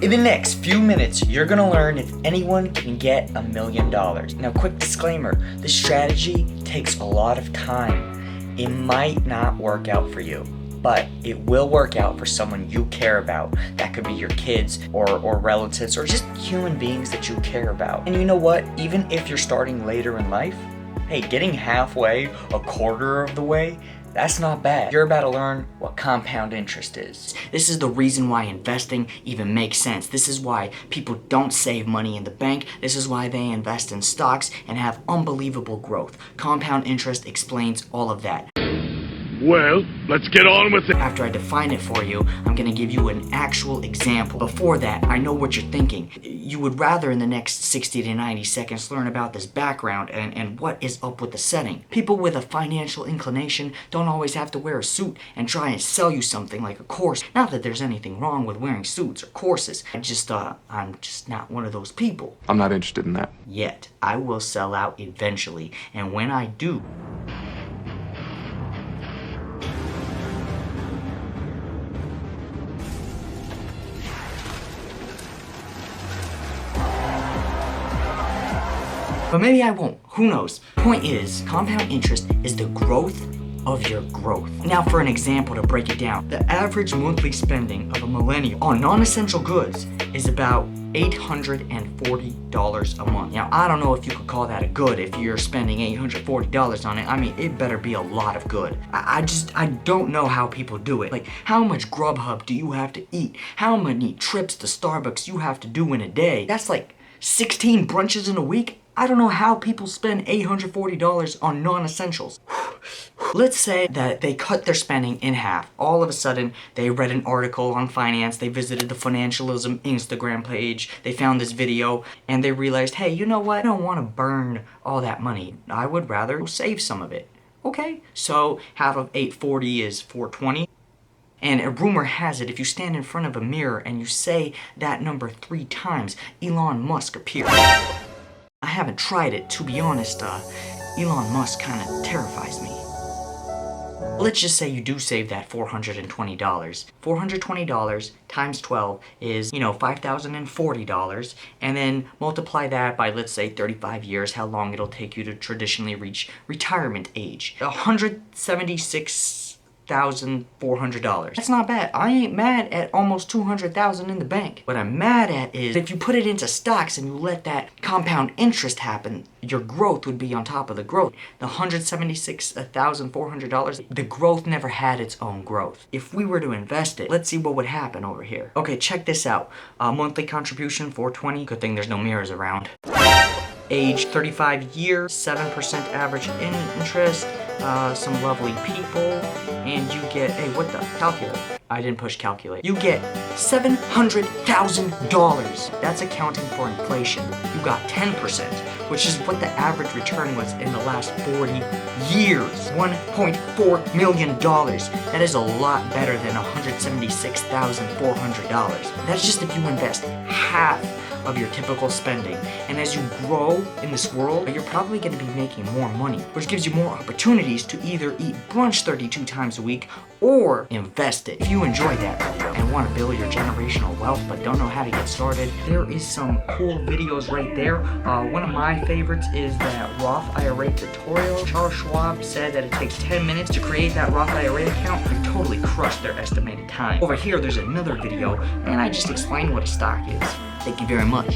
In the next few minutes, you're gonna learn if anyone can get $1 million. Now, quick disclaimer, this strategy takes a lot of time. It might not work out for you, but it will work out for someone you care about. That could be your kids or relatives or just human beings that you care about. And you know what? Even if you're starting later in life, hey, getting halfway, a quarter of the way, that's not bad. You're about to learn what compound interest is. This is the reason why investing even makes sense. This is why people don't save money in the bank. This is why they invest in stocks and have unbelievable growth. Compound interest explains all of that. Well, let's get on with it. After I define it for you, I'm gonna give you an actual example. Before that, I know what you're thinking. You would rather in the next 60 to 90 seconds learn about this background and what is up with the setting. People with a financial inclination don't always have to wear a suit and try and sell you something like a course. Not that there's anything wrong with wearing suits or courses. I'm just not one of those people. I'm not interested in that. Yet, I will sell out eventually, and when I do, but maybe I won't. Who knows? Point is, compound interest is the growth of your growth. Now for an example to break it down, the average monthly spending of a millennial on non-essential goods is about $840 a month. Now, I don't know if you could call that a good if you're spending $840 on it. I mean, it better be a lot of good. I don't know how people do it. Like, how much Grubhub do you have to eat? How many trips to Starbucks you have to do in a day? That's like 16 brunches in a week. I don't know how people spend $840 on non-essentials. Let's say that they cut their spending in half. All of a sudden, they read an article on finance, they visited the Funancialism Instagram page, they found this video, and they realized, hey, you know what? I don't want to burn all that money. I would rather save some of it. Okay, so half of 840 is 420. And a rumor has it, if you stand in front of a mirror and you say that number 3 times, Elon Musk appears. I haven't tried it, to be honest. Elon Musk kind of terrifies me. Let's just say you do save that $420. $420 times 12 is, $5,040, and then multiply that by, let's say, 35 years, how long it'll take you to traditionally reach retirement age. $176,400. That's not bad. I ain't mad at almost $200,000 in the bank. What I'm mad at is if you put it into stocks and you let that compound interest happen, your growth would be on top of the growth. The $176,400, the growth never had its own growth. If we were to invest it, let's see what would happen over here. Okay, check this out. Monthly contribution, $420. Good thing there's no mirrors around. Age 35 years, 7% average interest. Some lovely people, and you get, hey, what the? Calculate. I didn't push calculate. You get $700,000. That's accounting for inflation. You got 10%, which is what the average return was in the last 40 years. $1.4 million. That is a lot better than $176,400. That's just if you invest half of your typical spending. And as you grow in this world, you're probably going to be making more money, which gives you more opportunities to either eat brunch 32 times a week or invest it. If you enjoyed that video and want to build your generational wealth but don't know how to get started, there is some cool videos right there. One of my favorites is that Roth IRA tutorial. Charles Schwab said that it takes 10 minutes to create that Roth IRA account. They totally crushed their estimated time. Over here, there's another video, and I just explained what a stock is. Thank you very much.